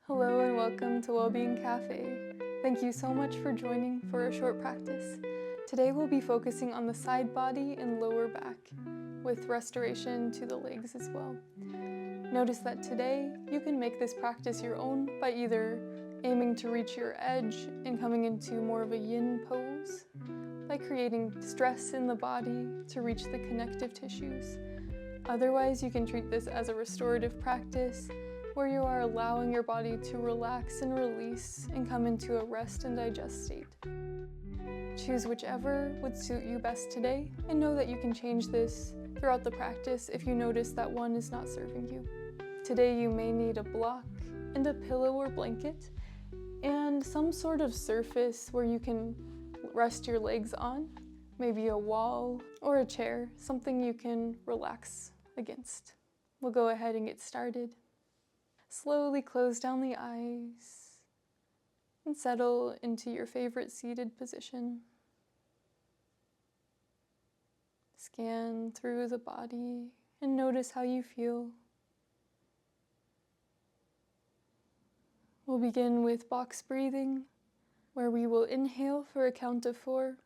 Hello and welcome to Wellbeing Cafe. Thank you so much for joining for a short practice. Today we'll be focusing on the side body and lower back, with restoration to the legs as well. Notice that today you can make this practice your own by either aiming to reach your edge and coming into more of a yin pose, by creating stress in the body to reach the connective tissues. Otherwise, you can treat this as a restorative practice where you are allowing your body to relax and release and come into a rest and digest state. Choose whichever would suit you best today, and know that you can change this throughout the practice if you notice that one is not serving you. Today you may need a block and a pillow or blanket, and some sort of surface where you can rest your legs on, maybe a wall or a chair, something you can relax against. We'll go ahead and get started. Slowly close down the eyes and settle into your favorite seated position. Scan through the body and notice how you feel. We'll begin with box breathing, where we will inhale for a count of 4,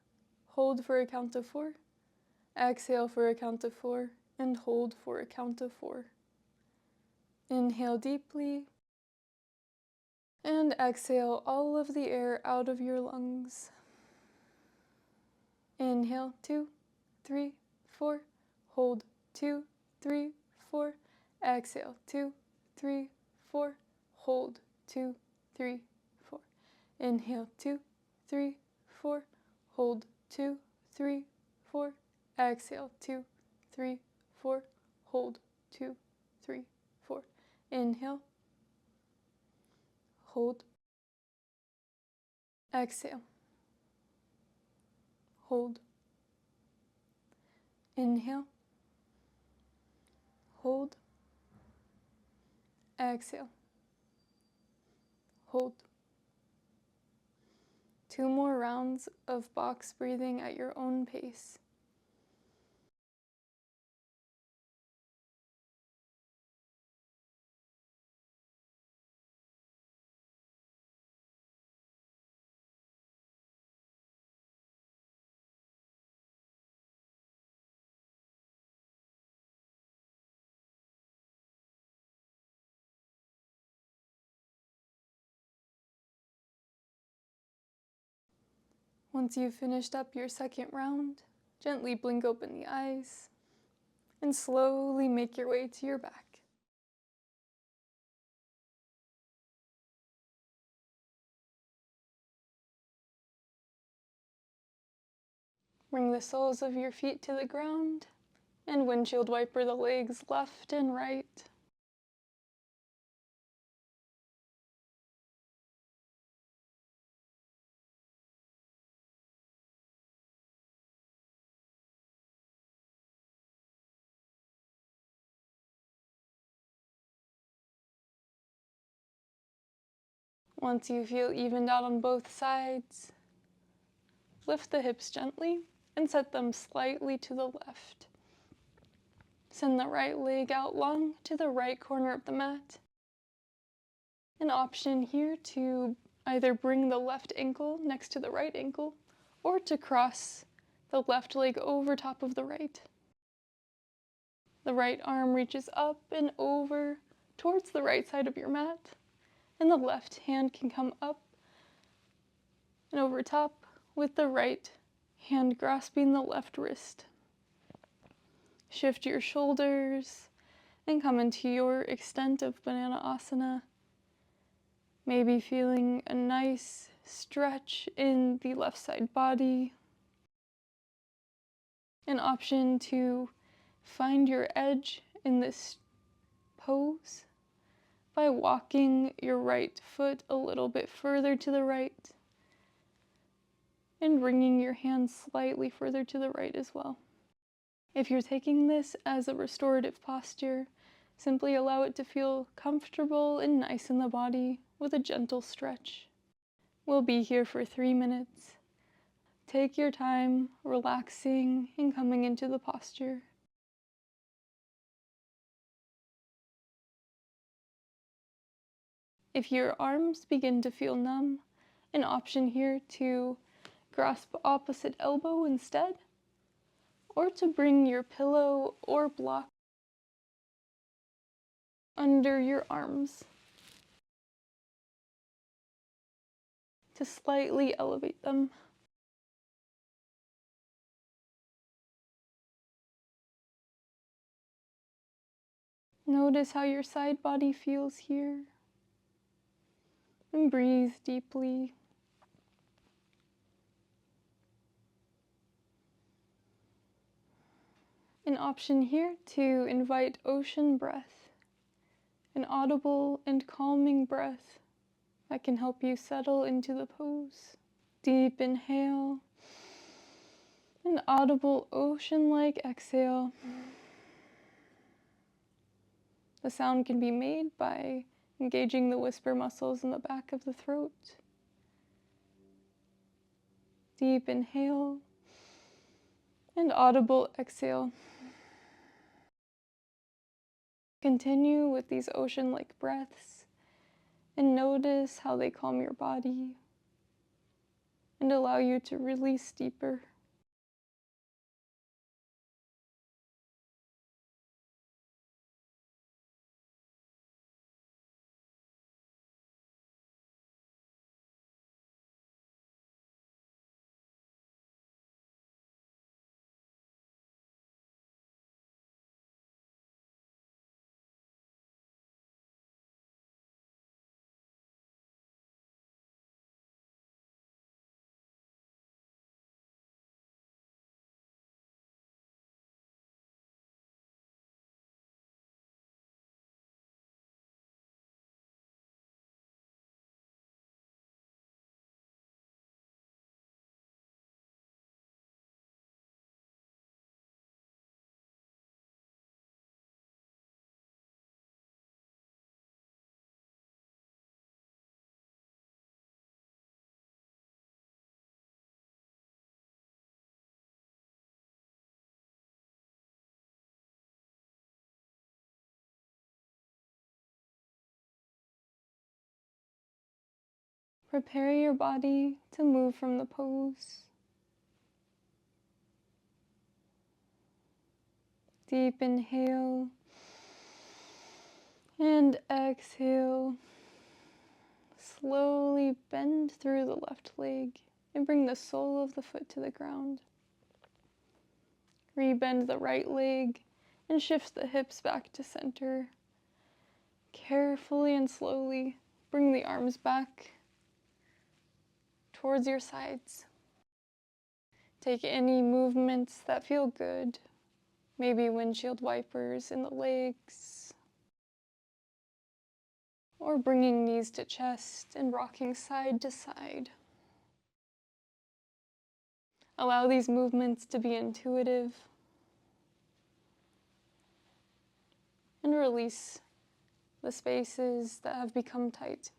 hold for a count of 4, exhale for a count of 4, and hold for a count of 4. Inhale deeply, and exhale all of the air out of your lungs. Inhale, 2, 3, 4, hold, 2, 3, 4, exhale, 2, 3, 4, hold, 2, 3, 4. Inhale, 2, 3, 4, hold, 2, 3, 4, exhale, 2, 3, 4, hold, 2, 3, 4. Inhale, hold, exhale, hold, inhale, hold, exhale, hold. 2 more rounds of box breathing at your own pace. Once you've finished up your second round, gently blink open the eyes and slowly make your way to your back. Bring the soles of your feet to the ground and windshield wiper the legs left and right. Once you feel evened out on both sides, lift the hips gently and set them slightly to the left. Send the right leg out long to the right corner of the mat. An option here to either bring the left ankle next to the right ankle or to cross the left leg over top of the right. The right arm reaches up and over towards the right side of your mat, and the left hand can come up and over top with the right hand grasping the left wrist. Shift your shoulders and come into your extent of Banana Asana, maybe feeling a nice stretch in the left side body. An option to find your edge in this pose by walking your right foot a little bit further to the right and bringing your hands slightly further to the right as well. If you're taking this as a restorative posture, simply allow it to feel comfortable and nice in the body with a gentle stretch. We'll be here for 3 minutes. Take your time relaxing and coming into the posture. If your arms begin to feel numb, an option here to grasp opposite elbow instead, or to bring your pillow or block under your arms to slightly elevate them. Notice how your side body feels here, and breathe deeply. An option here to invite ocean breath, an audible and calming breath that can help you settle into the pose. Deep inhale, an audible ocean-like exhale. The sound can be made by engaging the whisper muscles in the back of the throat. Deep inhale and audible exhale. Continue with these ocean-like breaths and notice how they calm your body and allow you to release deeper. Prepare your body to move from the pose. Deep inhale and exhale. Slowly bend through the left leg and bring the sole of the foot to the ground. Rebend the right leg and shift the hips back to center. Carefully and slowly bring the arms back towards your sides. Take any movements that feel good, maybe windshield wipers in the legs, or bringing knees to chest and rocking side to side. Allow these movements to be intuitive and release the spaces that have become tight.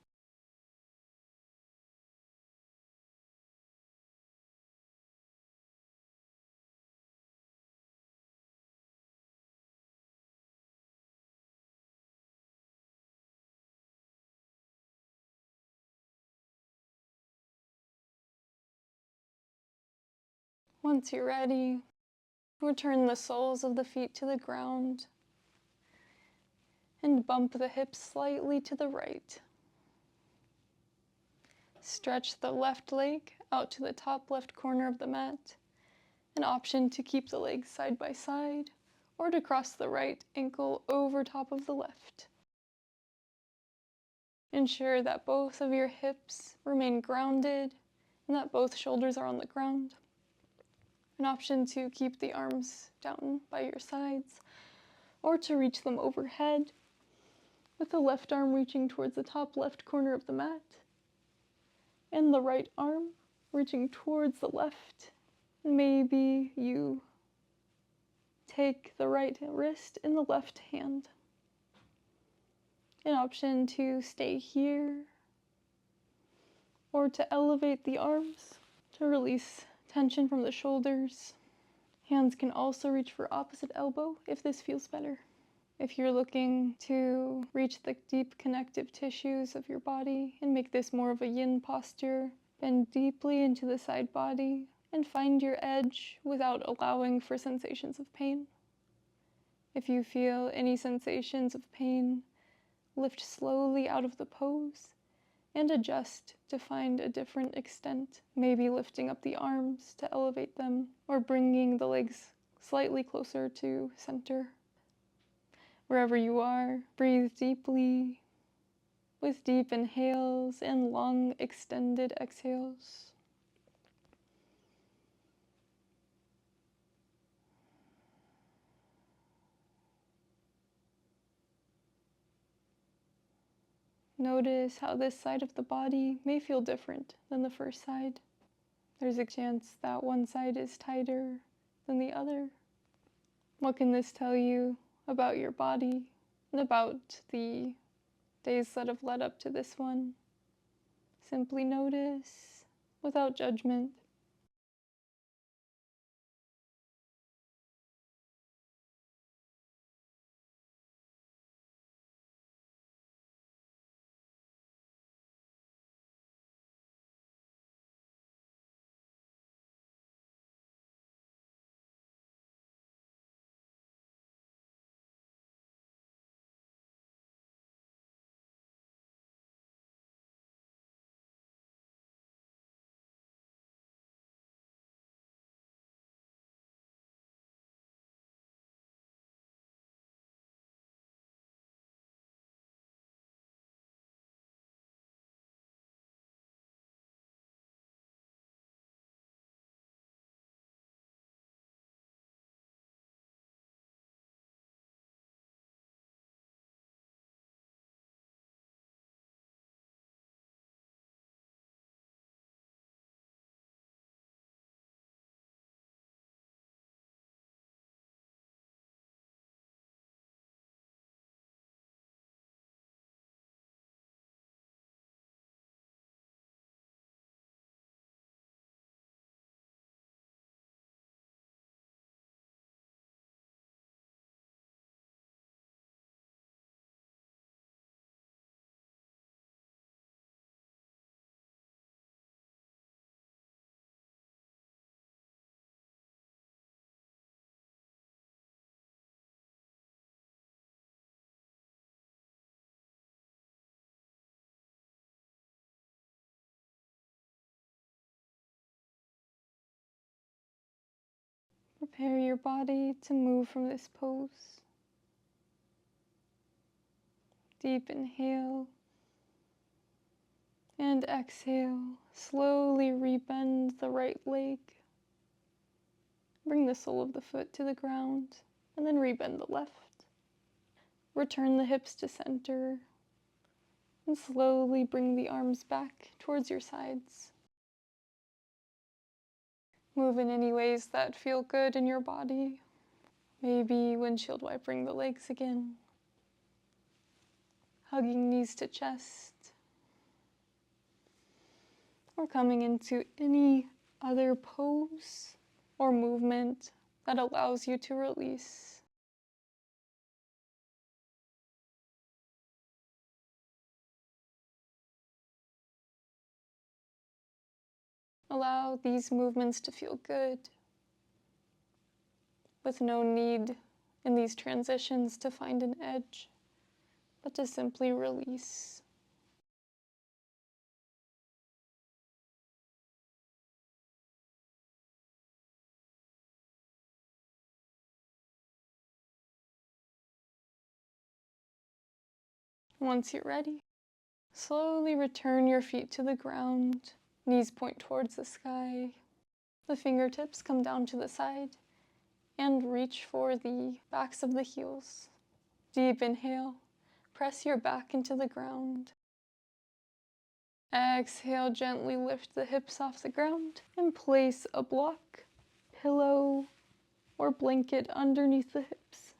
Once you're ready, return the soles of the feet to the ground and bump the hips slightly to the right. Stretch the left leg out to the top left corner of the mat, an option to keep the legs side by side or to cross the right ankle over top of the left. Ensure that both of your hips remain grounded and that both shoulders are on the ground. An option to keep the arms down by your sides or to reach them overhead, with the left arm reaching towards the top left corner of the mat and the right arm reaching towards the left. Maybe you take the right wrist in the left hand. An option to stay here or to elevate the arms to release tension from the shoulders. Hands can also reach for opposite elbow if this feels better. If you're looking to reach the deep connective tissues of your body and make this more of a yin posture, bend deeply into the side body and find your edge without allowing for sensations of pain. If you feel any sensations of pain, lift slowly out of the pose and adjust to find a different extent, maybe lifting up the arms to elevate them or bringing the legs slightly closer to center. Wherever you are, breathe deeply with deep inhales and long extended exhales. Notice how this side of the body may feel different than the first side. There's a chance that one side is tighter than the other. What can this tell you about your body and about the days that have led up to this one? Simply notice without judgment. Prepare your body to move from this pose. Deep inhale and exhale. Slowly rebend the right leg. Bring the sole of the foot to the ground and then rebend the left. Return the hips to center and slowly bring the arms back towards your sides. Move in any ways that feel good in your body. Maybe windshield wipering the legs again. Hugging knees to chest. Or coming into any other pose or movement that allows you to release. Allow these movements to feel good, with no need in these transitions to find an edge, but to simply release. Once you're ready, slowly return your feet to the ground, knees point towards the sky, the fingertips come down to the side, and reach for the backs of the heels. Deep inhale, press your back into the ground. Exhale, gently lift the hips off the ground and place a block, pillow, or blanket underneath the hips.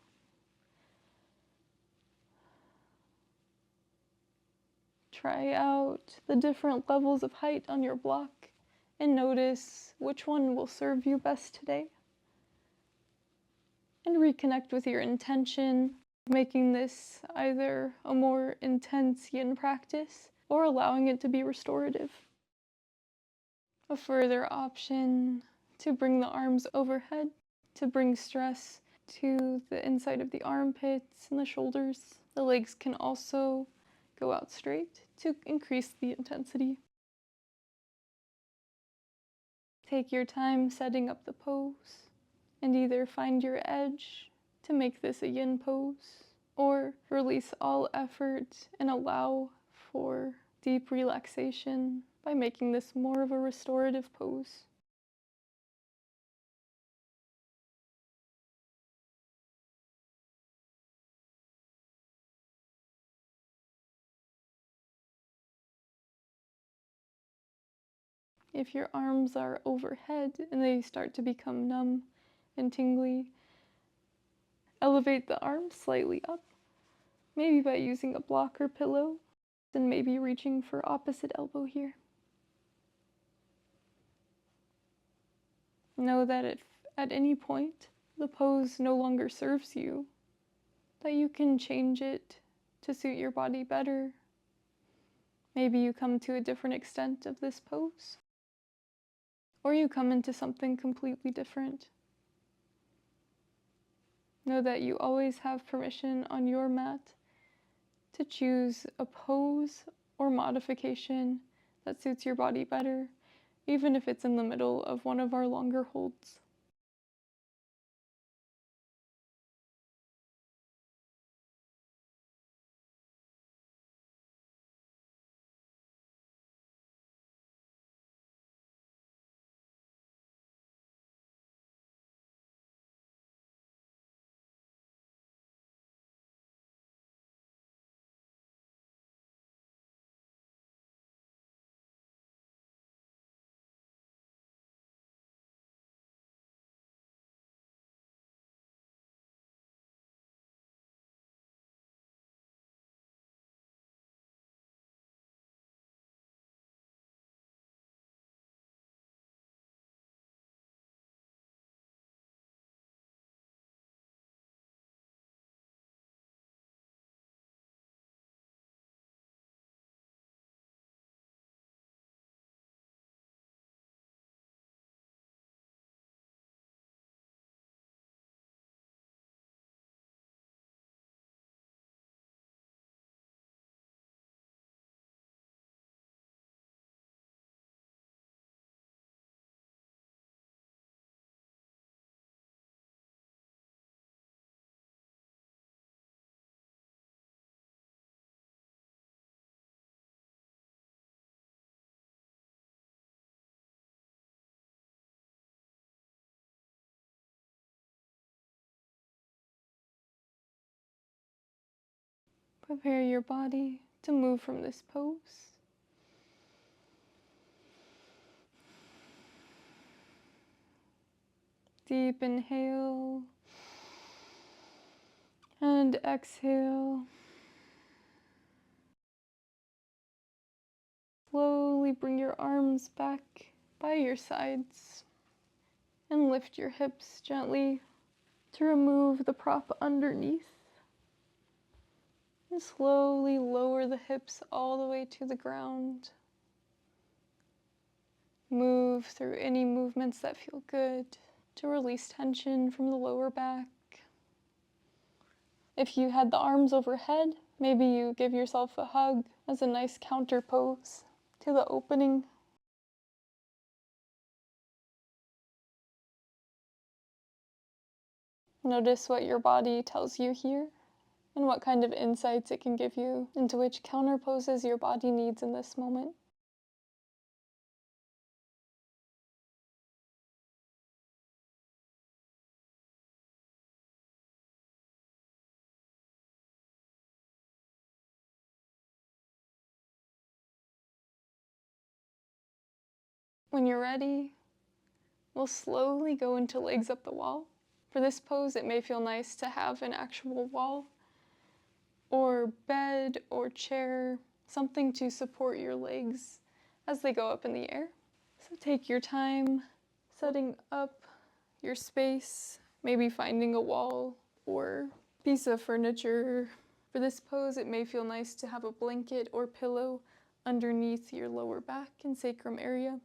Try out the different levels of height on your block and notice which one will serve you best today. And reconnect with your intention making this either a more intense yin practice or allowing it to be restorative. A further option to bring the arms overhead, to bring stress to the inside of the armpits and the shoulders. The legs can also go out straight to increase the intensity. Take your time setting up the pose and either find your edge to make this a yin pose or release all effort and allow for deep relaxation by making this more of a restorative pose. If your arms are overhead and they start to become numb and tingly, elevate the arms slightly up, maybe by using a block or pillow, and maybe reaching for opposite elbow here. Know that if at any point the pose no longer serves you, that you can change it to suit your body better. Maybe you come to a different extent of this pose, or you come into something completely different. Know that you always have permission on your mat to choose a pose or modification that suits your body better, even if it's in the middle of one of our longer holds. Prepare your body to move from this pose. Deep inhale and exhale. Slowly bring your arms back by your sides and lift your hips gently to remove the prop underneath. And slowly lower the hips all the way to the ground. Move through any movements that feel good to release tension from the lower back. If you had the arms overhead, maybe you give yourself a hug as a nice counter pose to the opening. Notice what your body tells you here and what kind of insights it can give you into which counter poses your body needs in this moment. When you're ready, we'll slowly go into legs up the wall. For this pose, it may feel nice to have an actual wall or bed or chair, something to support your legs as they go up in the air. So take your time setting up your space, maybe finding a wall or piece of furniture. For this pose, it may feel nice to have a blanket or pillow underneath your lower back and sacrum area.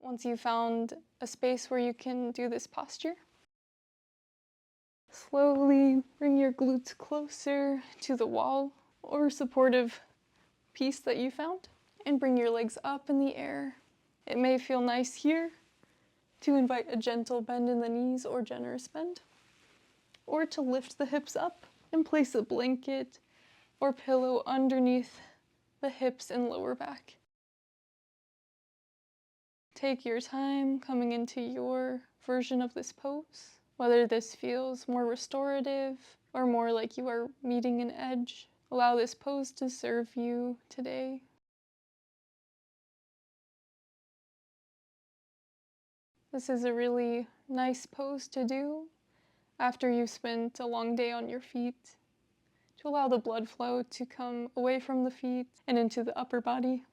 Once you've found a space where you can do this posture, slowly bring your glutes closer to the wall or supportive piece that you found, and bring your legs up in the air. It may feel nice here to invite a gentle bend in the knees or generous bend, or to lift the hips up and place a blanket or pillow underneath the hips and lower back. Take your time coming into your version of this pose, whether this feels more restorative or more like you are meeting an edge. Allow this pose to serve you today. This is a really nice pose to do after you've spent a long day on your feet, to allow the blood flow to come away from the feet and into the upper body.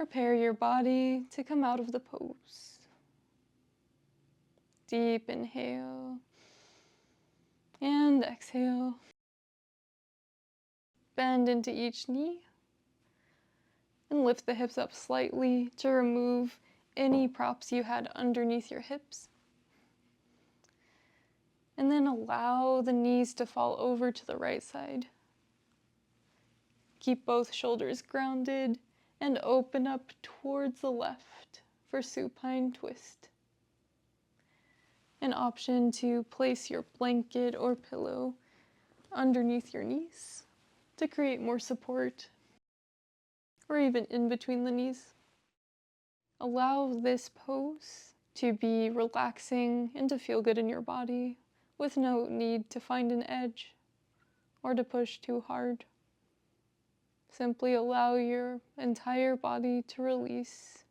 Prepare your body to come out of the pose. Deep inhale and exhale. Bend into each knee and lift the hips up slightly to remove any props you had underneath your hips. And then allow the knees to fall over to the right side. Keep both shoulders grounded and open up towards the left for supine twist. An option to place your blanket or pillow underneath your knees to create more support, or even in between the knees. Allow this pose to be relaxing and to feel good in your body with no need to find an edge or to push too hard. Simply allow your entire body to release.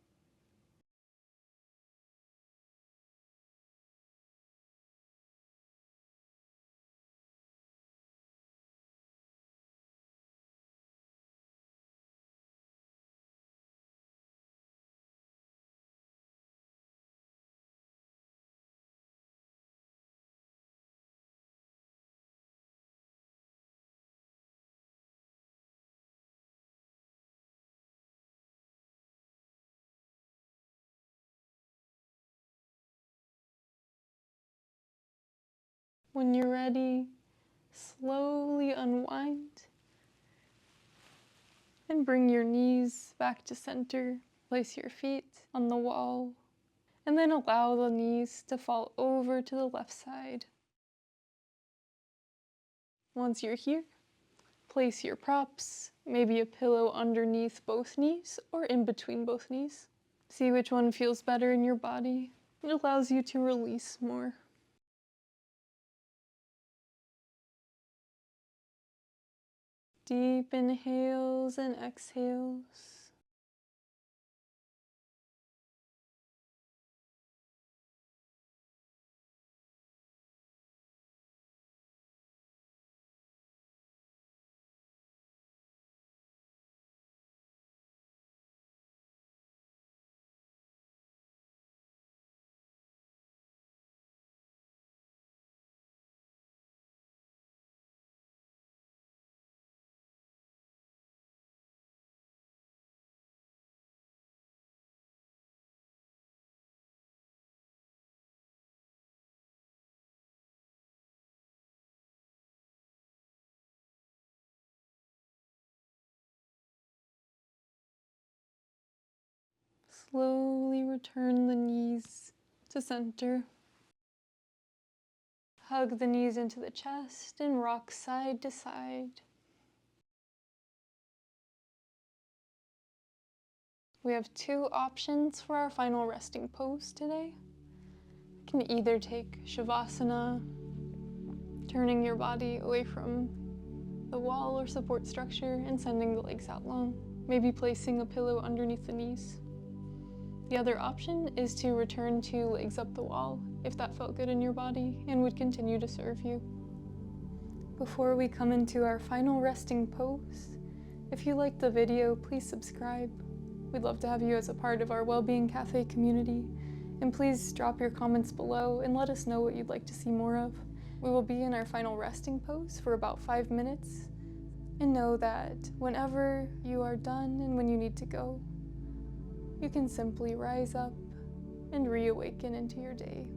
When you're ready, slowly unwind and bring your knees back to center. Place your feet on the wall and then allow the knees to fall over to the left side. Once you're here, place your props, maybe a pillow underneath both knees or in between both knees. See which one feels better in your body. It allows you to release more. Deep inhales and exhales. Slowly return the knees to center. Hug the knees into the chest and rock side to side. We have two options for our final resting pose today. You can either take Shavasana, turning your body away from the wall or support structure and sending the legs out long, maybe placing a pillow underneath the knees. The other option is to return to legs up the wall, if that felt good in your body and would continue to serve you. Before we come into our final resting pose, if you liked the video, please subscribe. We'd love to have you as a part of our Wellbeing Cafe community, and please drop your comments below and let us know what you'd like to see more of. We will be in our final resting pose for about 5 minutes, and know that whenever you are done and when you need to go, you can simply rise up and reawaken into your day.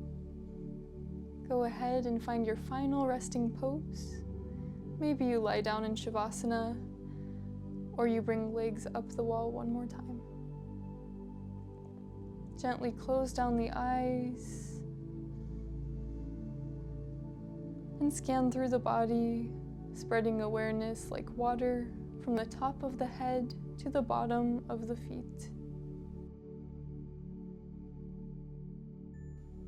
Go ahead and find your final resting pose. Maybe you lie down in Shavasana, or you bring legs up the wall one more time. Gently close down the eyes and scan through the body, spreading awareness like water from the top of the head to the bottom of the feet.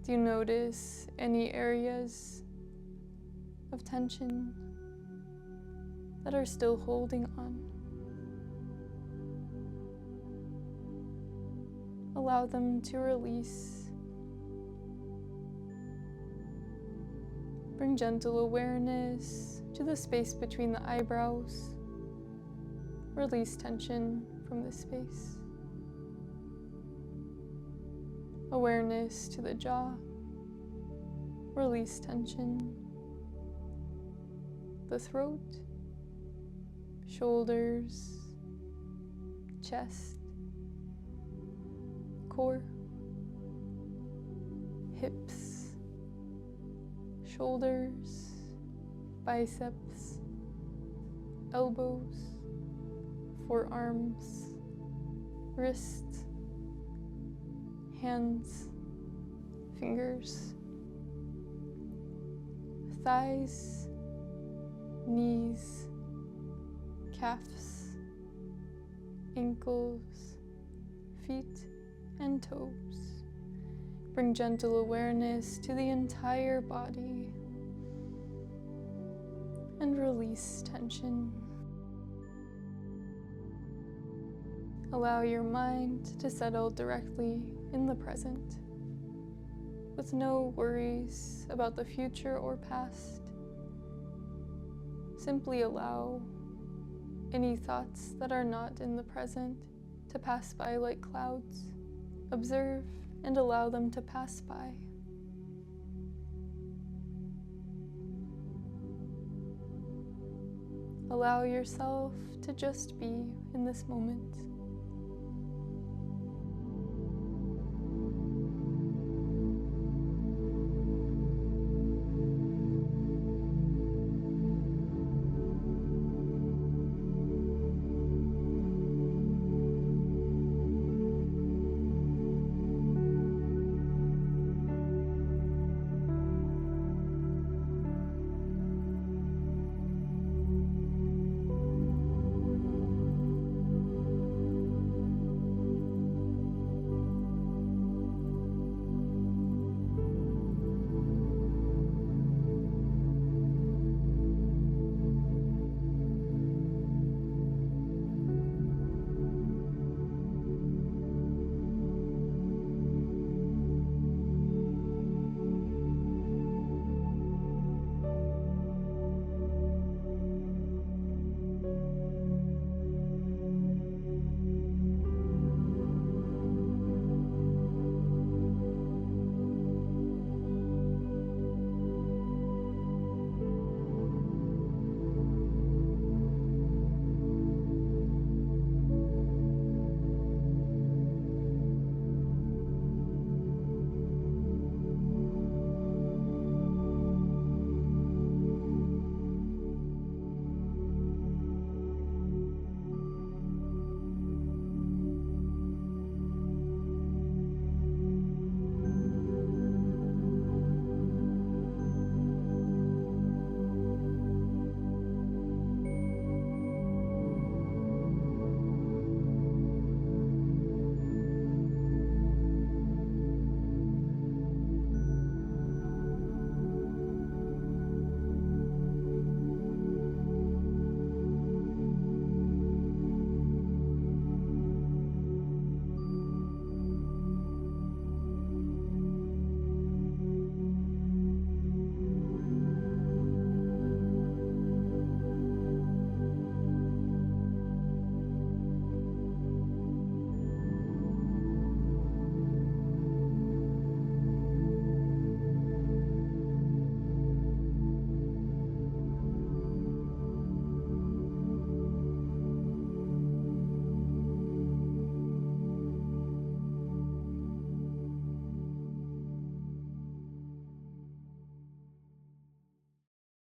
Do you notice any areas of tension that are still holding on? Allow them to release. Bring gentle awareness to the space between the eyebrows. Release tension from this space. Awareness to the jaw. Release tension. The throat, shoulders, chest, core, hips, shoulders, biceps, elbows, forearms, wrists, hands, fingers, thighs, knees, calves, ankles, feet, and toes. Bring gentle awareness to the entire body and release tension. Allow your mind to settle directly in the present, with no worries about the future or past. Simply allow any thoughts that are not in the present to pass by like clouds. Observe and allow them to pass by. Allow yourself to just be in this moment.